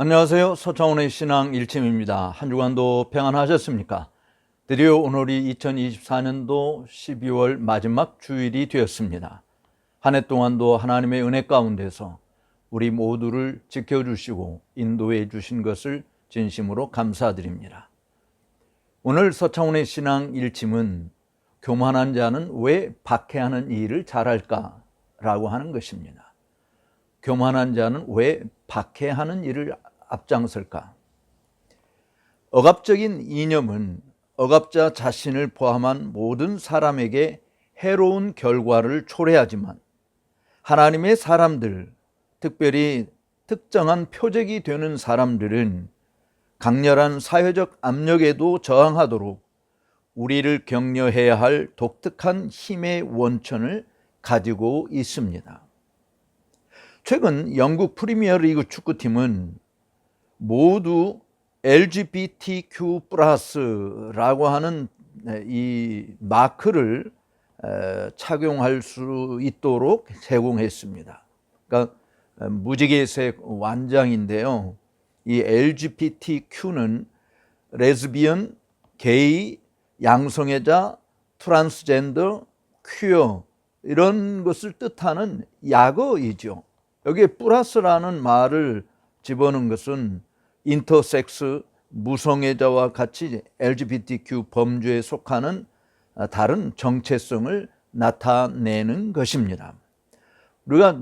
안녕하세요. 서창훈의 신앙 일침입니다. 한 주간도 평안하셨습니까? 드디어 오늘이 2024년도 12월 마지막 주일이 되었습니다. 한 해 동안도 하나님의 은혜 가운데서 우리 모두를 지켜주시고 인도해 주신 것을 진심으로 감사드립니다. 오늘 서창훈의 신앙 일침은 교만한 자는 왜 박해하는 일을 잘할까? 라고 하는 것입니다. 교만한 자는 왜 박해하는 일을 앞장설까? 억압적인 이념은 억압자 자신을 포함한 모든 사람에게 해로운 결과를 초래하지만 하나님의 사람들, 특별히 특정한 표적이 되는 사람들은 강렬한 사회적 압력에도 저항하도록 우리를 격려해야 할 독특한 힘의 원천을 가지고 있습니다. 최근 영국 프리미어리그 축구팀은 모두 LGBTQ+라고 하는 이 마크를 착용할 수 있도록 제공했습니다. 그러니까 무지개색 완장인데요. 이 LGBTQ는 레즈비언, 게이, 양성애자, 트랜스젠더, 퀴어 이런 것을 뜻하는 약어이죠. 여기에 플러스라는 말을 집어넣은 것은 인터섹스, 무성애자와 같이 LGBTQ 범주에 속하는 다른 정체성을 나타내는 것입니다. 우리가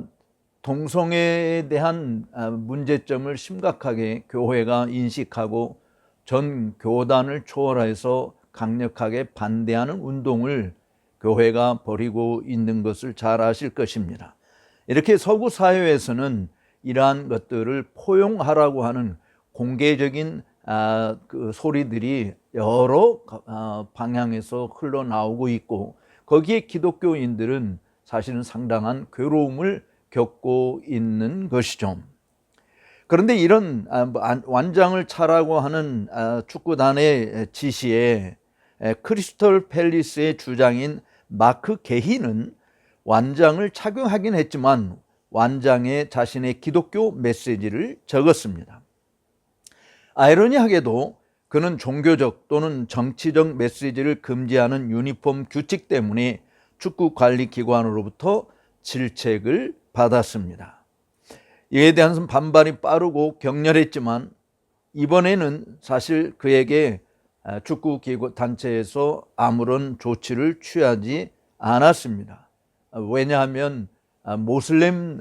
동성애에 대한 문제점을 심각하게 교회가 인식하고 전 교단을 초월해서 강력하게 반대하는 운동을 교회가 벌이고 있는 것을 잘 아실 것입니다. 이렇게 서구 사회에서는 이러한 것들을 포용하라고 하는 공개적인 그 소리들이 여러 방향에서 흘러나오고 있고, 거기에 기독교인들은 사실은 상당한 괴로움을 겪고 있는 것이죠. 그런데 이런 완장을 차라고 하는 축구단의 지시에 크리스털 팰리스의 주장인 마크 게히는 완장을 착용하긴 했지만 완장에 자신의 기독교 메시지를 적었습니다. 아이러니하게도 그는 종교적 또는 정치적 메시지를 금지하는 유니폼 규칙 때문에 축구관리기관으로부터 질책을 받았습니다. 이에 대한 반발이 빠르고 격렬했지만 이번에는 사실 그에게 축구단체에서 아무런 조치를 취하지 않았습니다. 왜냐하면 모슬렘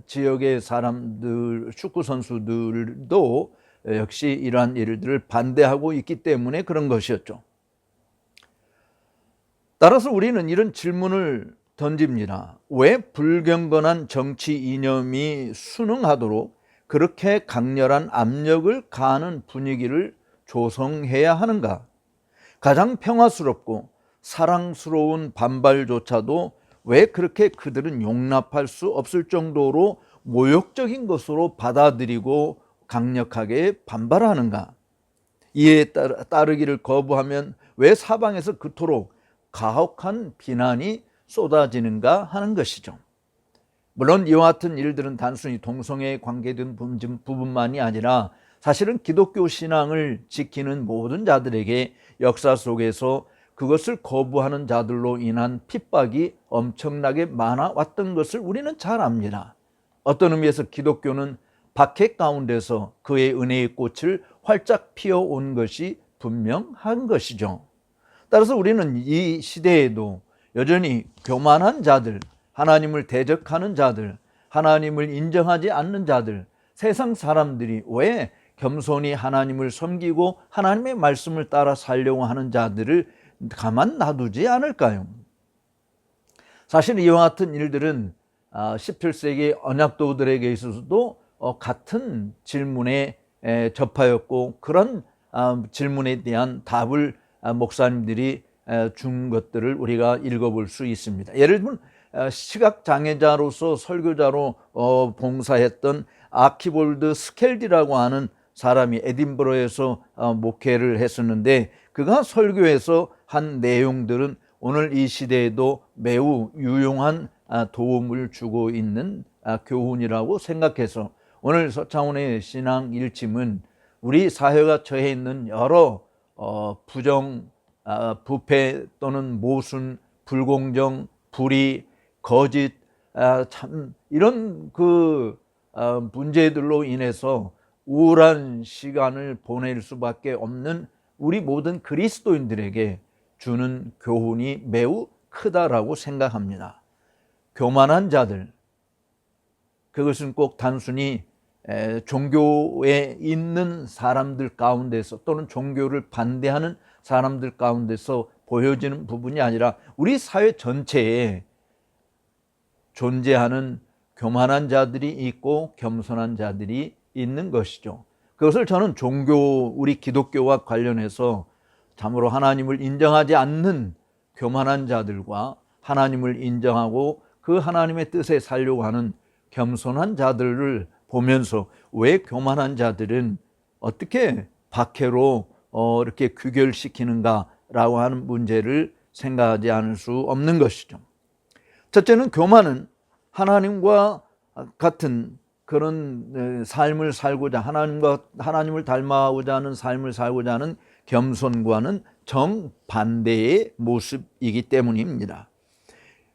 지역의 사람들, 축구 선수들도 역시 이러한 일들을 반대하고 있기 때문에 그런 것이었죠. 따라서 우리는 이런 질문을 던집니다. 왜 불경건한 정치 이념이 순응하도록 그렇게 강렬한 압력을 가하는 분위기를 조성해야 하는가? 가장 평화스럽고 사랑스러운 반발조차도 왜 그렇게 그들은 용납할 수 없을 정도로 모욕적인 것으로 받아들이고 강력하게 반발하는가? 이에 따르기를 거부하면 왜 사방에서 그토록 가혹한 비난이 쏟아지는가 하는 것이죠. 물론 이와 같은 일들은 단순히 동성애에 관계된 부분만이 아니라 사실은 기독교 신앙을 지키는 모든 자들에게 역사 속에서 그것을 거부하는 자들로 인한 핍박이 엄청나게 많아왔던 것을 우리는 잘 압니다. 어떤 의미에서 기독교는 박해 가운데서 그의 은혜의 꽃을 활짝 피워온 것이 분명한 것이죠. 따라서 우리는 이 시대에도 여전히 교만한 자들, 하나님을 대적하는 자들, 하나님을 인정하지 않는 자들, 세상 사람들이 왜 겸손히 하나님을 섬기고 하나님의 말씀을 따라 살려고 하는 자들을 가만 놔두지 않을까요? 사실 이와 같은 일들은 17세기 언약도들에게 있어서도 같은 질문에 접하였고, 그런 질문에 대한 답을 목사님들이 준 것들을 우리가 읽어볼 수 있습니다. 예를 들면 시각장애자로서 설교자로 봉사했던 아키볼드 스켈디라고 하는 사람이 에딘버러에서 목회를 했었는데, 그가 설교에서 한 내용들은 오늘 이 시대에도 매우 유용한 도움을 주고 있는 교훈이라고 생각해서 오늘 서창훈의 신앙 일침은 우리 사회가 처해 있는 여러 부정, 부패 또는 모순, 불공정, 불의, 거짓, 참 이런 문제들로 인해서 우울한 시간을 보낼 수밖에 없는 우리 모든 그리스도인들에게 주는 교훈이 매우 크다라고 생각합니다. 교만한 자들, 그것은 꼭 단순히 종교에 있는 사람들 가운데서 또는 종교를 반대하는 사람들 가운데서 보여지는 부분이 아니라 우리 사회 전체에 존재하는 교만한 자들이 있고 겸손한 자들이 있는 것이죠. 그것을 저는 우리 기독교와 관련해서 참으로 하나님을 인정하지 않는 교만한 자들과 하나님을 인정하고 그 하나님의 뜻에 살려고 하는 겸손한 자들을 보면서 왜 교만한 자들은 어떻게 박해로 이렇게 규결시키는가라고 하는 문제를 생각하지 않을 수 없는 것이죠. 첫째는 교만은 하나님과 같은 그런 삶을 살고자 하나님을 닮아오자 하는 삶을 살고자 하는 겸손과는 정반대의 모습이기 때문입니다.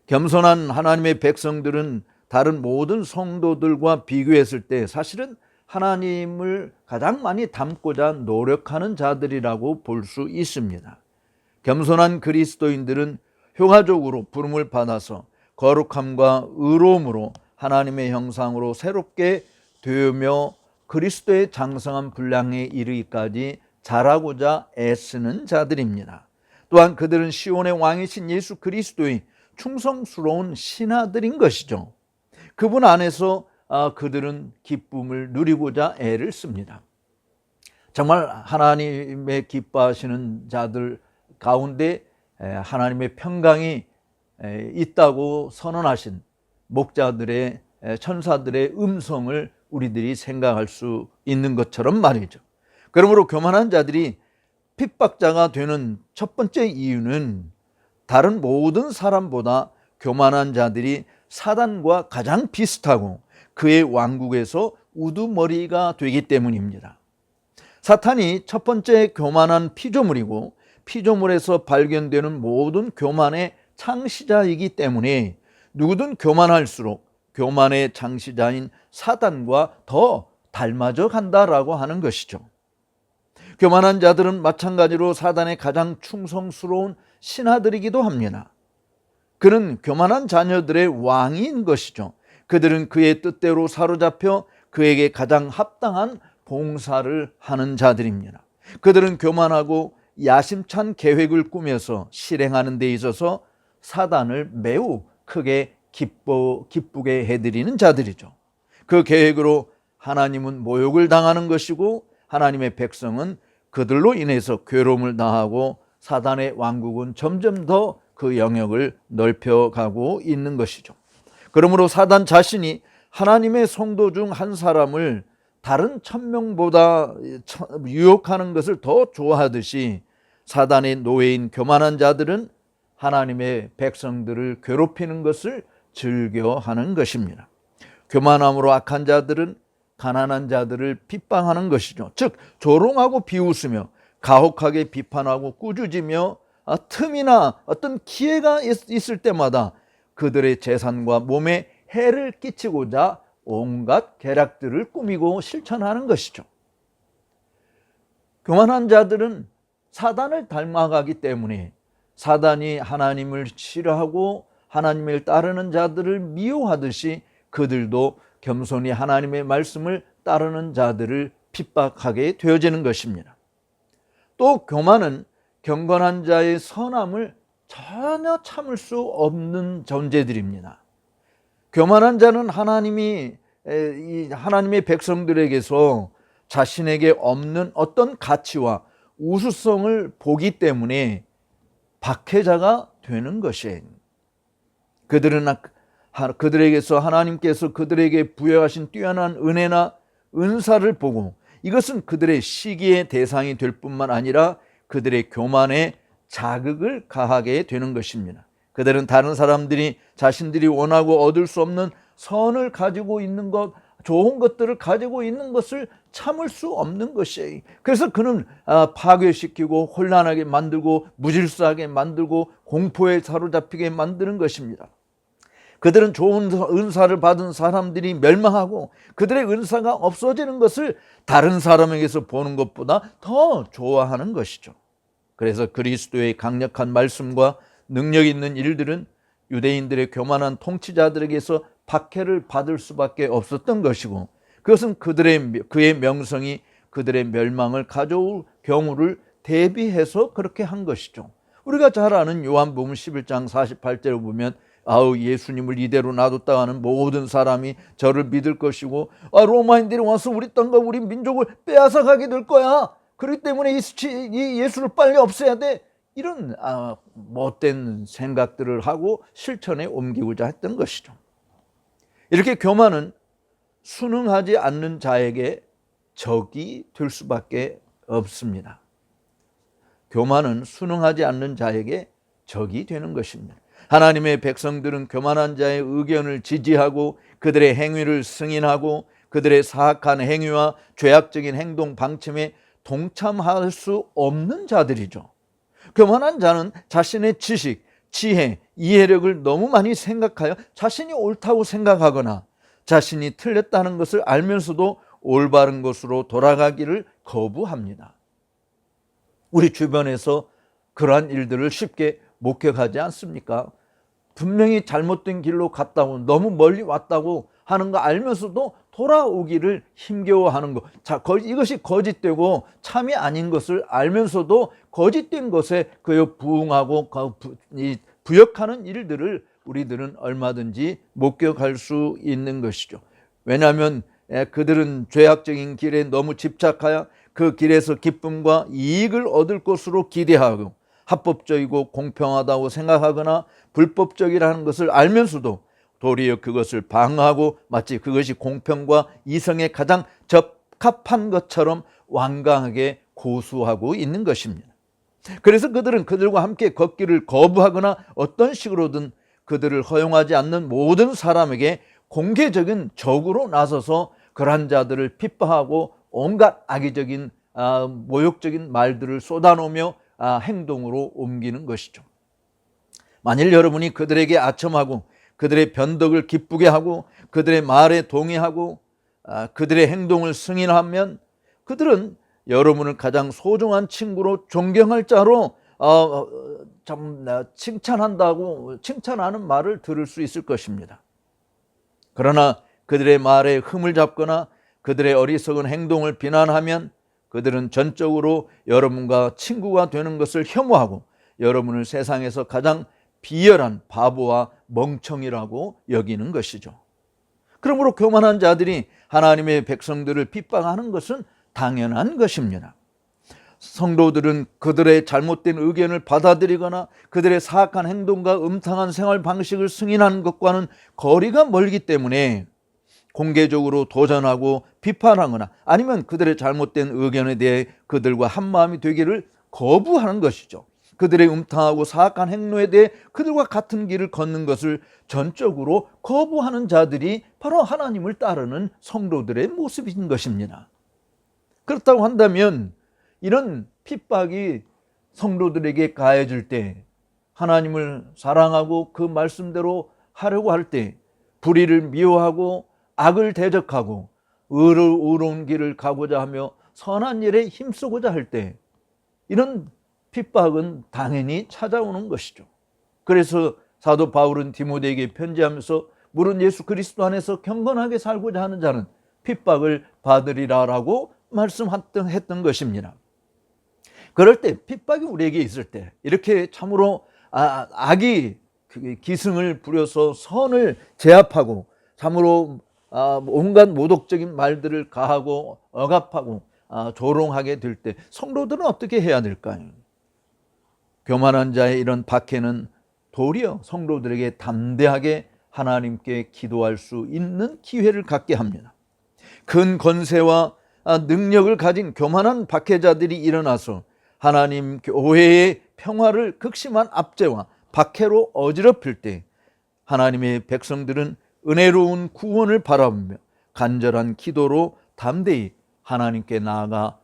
겸손한 하나님의 백성들은 다른 모든 성도들과 비교했을 때 사실은 하나님을 가장 많이 닮고자 노력하는 자들이라고 볼 수 있습니다. 겸손한 그리스도인들은 효과적으로 부름을 받아서 거룩함과 의로움으로 하나님의 형상으로 새롭게 되며 그리스도의 장성한 분량에 이르기까지 자라고자 애쓰는 자들입니다. 또한 그들은 시온의 왕이신 예수 그리스도의 충성스러운 신하들인 것이죠. 그분 안에서 그들은 기쁨을 누리고자 애를 씁니다. 정말 하나님의 기뻐하시는 자들 가운데 하나님의 평강이 있다고 선언하신 목자들의 천사들의 음성을 우리들이 생각할 수 있는 것처럼 말이죠. 그러므로 교만한 자들이 핍박자가 되는 첫 번째 이유는 다른 모든 사람보다 교만한 자들이 사단과 가장 비슷하고 그의 왕국에서 우두머리가 되기 때문입니다. 사탄이 첫 번째 교만한 피조물이고 피조물에서 발견되는 모든 교만의 창시자이기 때문에 누구든 교만할수록 교만의 창시자인 사단과 더 닮아져 간다라고 하는 것이죠. 교만한 자들은 마찬가지로 사단의 가장 충성스러운 신하들이기도 합니다. 그는 교만한 자녀들의 왕인 것이죠. 그들은 그의 뜻대로 사로잡혀 그에게 가장 합당한 봉사를 하는 자들입니다. 그들은 교만하고 야심찬 계획을 꾸며서 실행하는 데 있어서 사단을 매우 크게 기쁘게 해드리는 자들이죠. 그 계획으로 하나님은 모욕을 당하는 것이고 하나님의 백성은 그들로 인해서 괴로움을 당하고 사단의 왕국은 점점 더 그 영역을 넓혀가고 있는 것이죠. 그러므로 사단 자신이 하나님의 성도 중 한 사람을 다른 1000명보다 유혹하는 것을 더 좋아하듯이 사단의 노예인 교만한 자들은 하나님의 백성들을 괴롭히는 것을 즐겨하는 것입니다. 교만함으로 악한 자들은 가난한 자들을 핍박하는 것이죠. 즉 조롱하고 비웃으며 가혹하게 비판하고 꾸짖으며 틈이나 어떤 기회가 있을 때마다 그들의 재산과 몸에 해를 끼치고자 온갖 계략들을 꾸미고 실천하는 것이죠. 교만한 자들은 사단을 닮아가기 때문에 사단이 하나님을 싫어하고 하나님을 따르는 자들을 미워하듯이 그들도 겸손히 하나님의 말씀을 따르는 자들을 핍박하게 되어지는 것입니다. 또 교만은 경건한 자의 선함을 전혀 참을 수 없는 존재들입니다. 교만한 자는 하나님의 백성들에게서 자신에게 없는 어떤 가치와 우수성을 보기 때문에 박해자가 되는 것이에요. 그들에게서 하나님께서 그들에게 부여하신 뛰어난 은혜나 은사를 보고 이것은 그들의 시기의 대상이 될 뿐만 아니라 그들의 교만에 자극을 가하게 되는 것입니다. 그들은 다른 사람들이 자신들이 원하고 얻을 수 없는 선을 가지고 있는 것 좋은 것들을 가지고 있는 것을 참을 수 없는 것이에요. 그래서 그는 파괴시키고 혼란하게 만들고 무질서하게 만들고 공포에 사로잡히게 만드는 것입니다. 그들은 좋은 은사를 받은 사람들이 멸망하고 그들의 은사가 없어지는 것을 다른 사람에게서 보는 것보다 더 좋아하는 것이죠. 그래서 그리스도의 강력한 말씀과 능력 있는 일들은 유대인들의 교만한 통치자들에게서 박해를 받을 수밖에 없었던 것이고, 그것은 그의 명성이 그들의 멸망을 가져올 경우를 대비해서 그렇게 한 것이죠. 우리가 잘 아는 요한복음 11장 48절을 보면 예수님을 이대로 놔뒀다 하는 모든 사람이 저를 믿을 것이고 로마인들이 와서 우리 땅과 우리 민족을 빼앗아 가게 될 거야. 그렇기 때문에 이 예수를 빨리 없애야 돼. 이런 못된 생각들을 하고 실천에 옮기고자 했던 것이죠. 이렇게 교만은 순응하지 않는 자에게 적이 될 수밖에 없습니다. 교만은 순응하지 않는 자에게 적이 되는 것입니다. 하나님의 백성들은 교만한 자의 의견을 지지하고 그들의 행위를 승인하고 그들의 사악한 행위와 죄악적인 행동 방침에 동참할 수 없는 자들이죠. 교만한 자는 자신의 지식, 지혜, 이해력을 너무 많이 생각하여 자신이 옳다고 생각하거나 자신이 틀렸다는 것을 알면서도 올바른 것으로 돌아가기를 거부합니다. 우리 주변에서 그러한 일들을 쉽게 목격하지 않습니까? 분명히 잘못된 길로 갔다고, 너무 멀리 왔다고 하는 거 알면서도 돌아오기를 힘겨워하는 것. 이것이 거짓되고 참이 아닌 것을 알면서도 거짓된 것에 부응하고 부역하는 일들을 우리들은 얼마든지 목격할 수 있는 것이죠. 왜냐하면 그들은 죄악적인 길에 너무 집착하여 그 길에서 기쁨과 이익을 얻을 것으로 기대하고 합법적이고 공평하다고 생각하거나 불법적이라는 것을 알면서도 도리어 그것을 방어하고 마치 그것이 공평과 이성에 가장 적합한 것처럼 완강하게 고수하고 있는 것입니다. 그래서 그들은 그들과 함께 걷기를 거부하거나 어떤 식으로든 그들을 허용하지 않는 모든 사람에게 공개적인 적으로 나서서 그러한 자들을 핍박하고 온갖 악의적인 모욕적인 말들을 쏟아놓으며 행동으로 옮기는 것이죠. 만일 여러분이 그들에게 아첨하고 그들의 변덕을 기쁘게 하고 그들의 말에 동의하고 그들의 행동을 승인하면 그들은 여러분을 가장 소중한 친구로 존경할 자로 칭찬하는 말을 들을 수 있을 것입니다. 그러나 그들의 말에 흠을 잡거나 그들의 어리석은 행동을 비난하면 그들은 전적으로 여러분과 친구가 되는 것을 혐오하고 여러분을 세상에서 가장 비열한 바보와 멍청이라고 여기는 것이죠. 그러므로 교만한 자들이 하나님의 백성들을 핍박하는 것은 당연한 것입니다. 성도들은 그들의 잘못된 의견을 받아들이거나 그들의 사악한 행동과 음탕한 생활 방식을 승인하는 것과는 거리가 멀기 때문에 공개적으로 도전하고 비판하거나 아니면 그들의 잘못된 의견에 대해 그들과 한마음이 되기를 거부하는 것이죠. 그들의 음탕하고 사악한 행로에 대해 그들과 같은 길을 걷는 것을 전적으로 거부하는 자들이 바로 하나님을 따르는 성도들의 모습인 것입니다. 그렇다고 한다면 이런 핍박이 성도들에게 가해질 때 하나님을 사랑하고 그 말씀대로 하려고 할 때 불의를 미워하고 악을 대적하고 의로운 길을 가고자 하며 선한 일에 힘쓰고자 할 때 이런 핍박은 당연히 찾아오는 것이죠. 그래서 사도 바울은 디모데에게 편지하면서 물은 예수 그리스도 안에서 경건하게 살고자 하는 자는 핍박을 받으리라라고 말씀했던 것입니다. 그럴 때 핍박이 우리에게 있을 때 이렇게 참으로 악이 기승을 부려서 선을 제압하고 참으로 온갖 모독적인 말들을 가하고 억압하고 조롱하게 될 때 성도들은 어떻게 해야 될까요? 교만한 자의 이런 박해는 도리어 성도들에게 담대하게 하나님께 기도할 수 있는 기회를 갖게 합니다. 큰 권세와 능력을 가진 교만한 박해자들이 일어나서 하나님 교회의 평화를 극심한 압제와 박해로 어지럽힐 때 하나님의 백성들은 은혜로운 구원을 바라보며 간절한 기도로 담대히 하나님께 나아가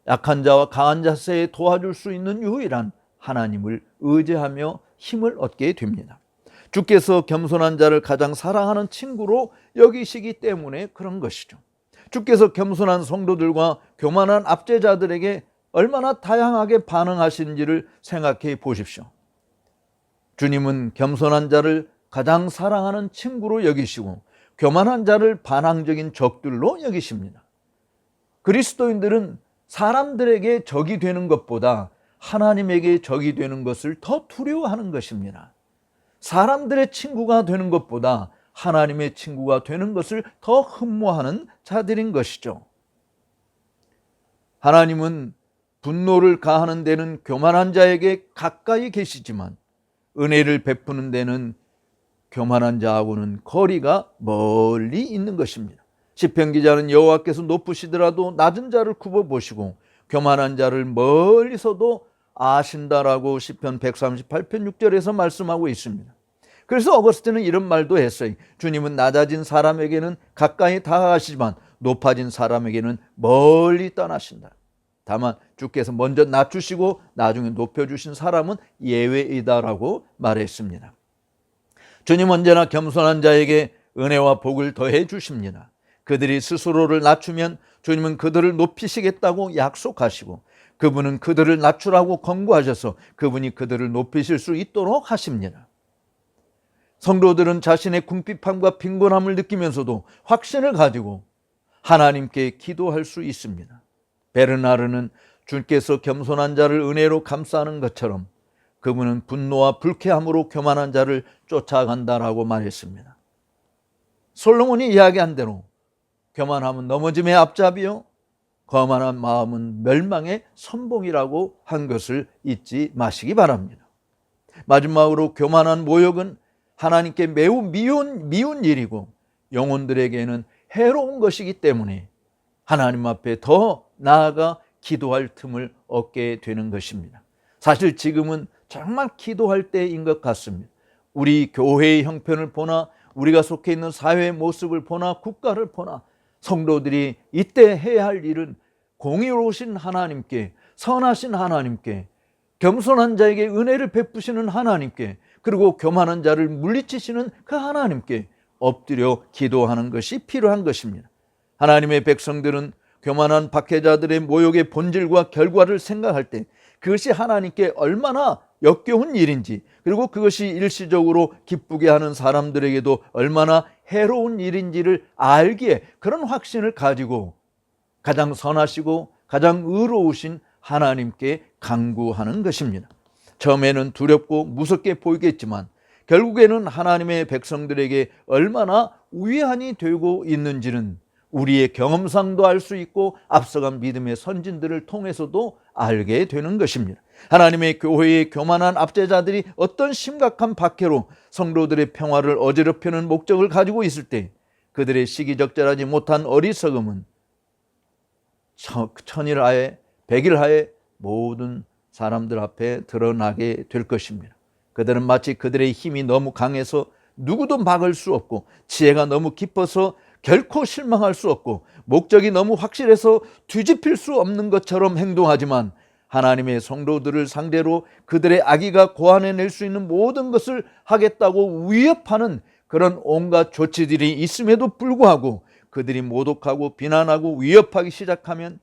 약한 자와 강한 자세에 도와줄 수 있는 유일한 하나님을 의지하며 힘을 얻게 됩니다. 주께서 겸손한 자를 가장 사랑하는 친구로 여기시기 때문에 그런 것이죠. 주께서 겸손한 성도들과 교만한 압제자들에게 얼마나 다양하게 반응하시는지를 생각해 보십시오. 주님은 겸손한 자를 가장 사랑하는 친구로 여기시고 교만한 자를 반항적인 적들로 여기십니다. 그리스도인들은 사람들에게 적이 되는 것보다 하나님에게 적이 되는 것을 더 두려워하는 것입니다. 사람들의 친구가 되는 것보다 하나님의 친구가 되는 것을 더 흠모하는 자들인 것이죠. 하나님은 분노를 가하는 데는 교만한 자에게 가까이 계시지만 은혜를 베푸는 데는 교만한 자하고는 거리가 멀리 있는 것입니다. 시편 기자는 여호와께서 높으시더라도 낮은 자를 굽어보시고 교만한 자를 멀리서도 아신다라고 시편 138편 6절에서 말씀하고 있습니다. 그래서 어거스틴은 이런 말도 했어요. 주님은 낮아진 사람에게는 가까이 다가가시지만 높아진 사람에게는 멀리 떠나신다. 다만 주께서 먼저 낮추시고 나중에 높여주신 사람은 예외이다라고 말했습니다. 주님 언제나 겸손한 자에게 은혜와 복을 더해 주십니다. 그들이 스스로를 낮추면 주님은 그들을 높이시겠다고 약속하시고 그분은 그들을 낮추라고 권고하셔서 그분이 그들을 높이실 수 있도록 하십니다. 성도들은 자신의 궁핍함과 빈곤함을 느끼면서도 확신을 가지고 하나님께 기도할 수 있습니다. 베르나르는 주께서 겸손한 자를 은혜로 감싸는 것처럼 그분은 분노와 불쾌함으로 교만한 자를 쫓아간다라고 말했습니다. 솔로몬이 이야기한 대로 교만함은 넘어짐의 앞잡이요 거만한 마음은 멸망의 선봉이라고 한 것을 잊지 마시기 바랍니다. 마지막으로 교만한 모욕은 하나님께 매우 미운 일이고 영혼들에게는 해로운 것이기 때문에 하나님 앞에 더 나아가 기도할 틈을 얻게 되는 것입니다. 사실 지금은 정말 기도할 때인 것 같습니다. 우리 교회의 형편을 보나 우리가 속해 있는 사회의 모습을 보나 국가를 보나 성도들이 이때 해야 할 일은 공의로우신 하나님께, 선하신 하나님께, 겸손한 자에게 은혜를 베푸시는 하나님께, 그리고 교만한 자를 물리치시는 그 하나님께 엎드려 기도하는 것이 필요한 것입니다. 하나님의 백성들은 교만한 박해자들의 모욕의 본질과 결과를 생각할 때 그것이 하나님께 얼마나 역겨운 일인지, 그리고 그것이 일시적으로 기쁘게 하는 사람들에게도 얼마나 해로운 일인지를 알기에 그런 확신을 가지고 가장 선하시고 가장 의로우신 하나님께 간구하는 것입니다. 처음에는 두렵고 무섭게 보이겠지만 결국에는 하나님의 백성들에게 얼마나 위안이 되고 있는지는 우리의 경험상도 알 수 있고 앞서간 믿음의 선진들을 통해서도 알게 되는 것입니다. 하나님의 교회의 교만한 압제자들이 어떤 심각한 박해로 성도들의 평화를 어지럽히는 목적을 가지고 있을 때 그들의 시기적절하지 못한 어리석음은 천일하에 백일하에 모든 사람들 앞에 드러나게 될 것입니다. 그들은 마치 그들의 힘이 너무 강해서 누구도 막을 수 없고 지혜가 너무 깊어서 결코 실망할 수 없고 목적이 너무 확실해서 뒤집힐 수 없는 것처럼 행동하지만 하나님의 성도들을 상대로 그들의 악의가 고안해낼 수 있는 모든 것을 하겠다고 위협하는 그런 온갖 조치들이 있음에도 불구하고 그들이 모독하고 비난하고 위협하기 시작하면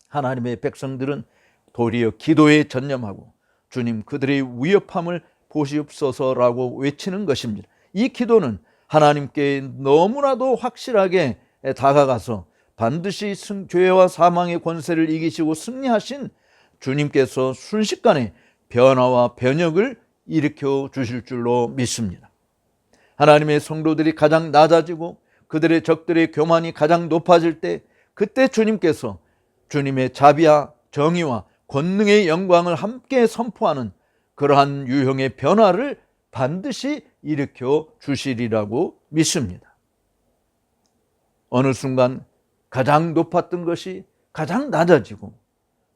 하나님의 백성들은 도리어 기도에 전념하고 주님 그들의 위협함을 보시옵소서라고 외치는 것입니다. 이 기도는 하나님께 너무나도 확실하게 다가가서 반드시 죄와 사망의 권세를 이기시고 승리하신 주님께서 순식간에 변화와 변혁을 일으켜 주실 줄로 믿습니다. 하나님의 성도들이 가장 낮아지고 그들의 적들의 교만이 가장 높아질 때 그때 주님께서 주님의 자비와 정의와 권능의 영광을 함께 선포하는 그러한 유형의 변화를 반드시 일으켜 주시리라고 믿습니다. 어느 순간 가장 높았던 것이 가장 낮아지고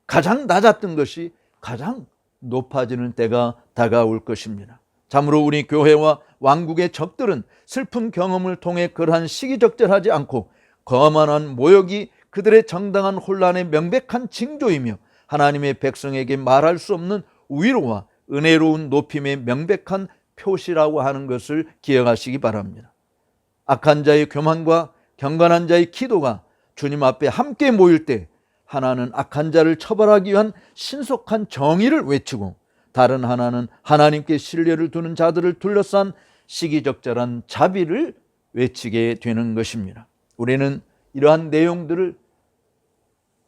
가장 낮았던 것이 가장 높아지는 때가 다가올 것입니다. 참으로 우리 교회와 왕국의 적들은 슬픈 경험을 통해 그러한 시기적절하지 않고 거만한 모욕이 그들의 정당한 혼란의 명백한 징조이며 하나님의 백성에게 말할 수 없는 위로와 은혜로운 높임의 명백한 표시라고 하는 것을 기억하시기 바랍니다. 악한 자의 교만과 경건한 자의 기도가 주님 앞에 함께 모일 때 하나는 악한 자를 처벌하기 위한 신속한 정의를 외치고, 다른 하나는 하나님께 신뢰를 두는 자들을 둘러싼 시기적절한 자비를 외치게 되는 것입니다. 우리는 이러한 내용들을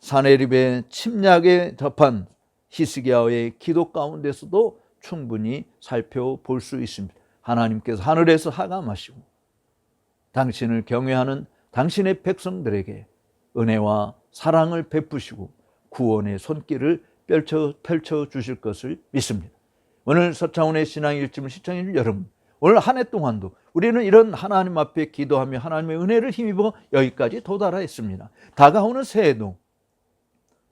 사네립의 침략에 접한 히스기야의 기도 가운데서도 충분히 살펴볼 수 있습니다. 하나님께서 하늘에서 하감하시고 당신을 경외하는 당신의 백성들에게 은혜와 사랑을 베푸시고 구원의 손길을 펼쳐 주실 것을 믿습니다. 오늘 서창훈의 신앙 일침을 시청해 준 여러분, 오늘 한 해 동안도 우리는 이런 하나님 앞에 기도하며 하나님의 은혜를 힘입어 여기까지 도달하였습니다. 다가오는 새해도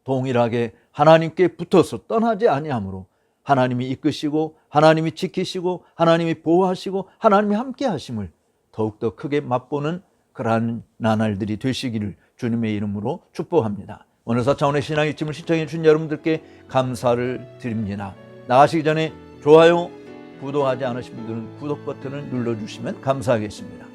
동일하게 하나님께 붙어서 떠나지 아니하므로 하나님이 이끄시고 하나님이 지키시고 하나님이 보호하시고 하나님이 함께 하심을 더욱더 크게 맛보는 그러한 나날들이 되시기를 주님의 이름으로 축복합니다. 오늘 서창훈의 신앙 일침을 시청해 주신 여러분들께 감사를 드립니다. 나가시기 전에 좋아요, 구독하지 않으신 분들은 구독 버튼을 눌러주시면 감사하겠습니다.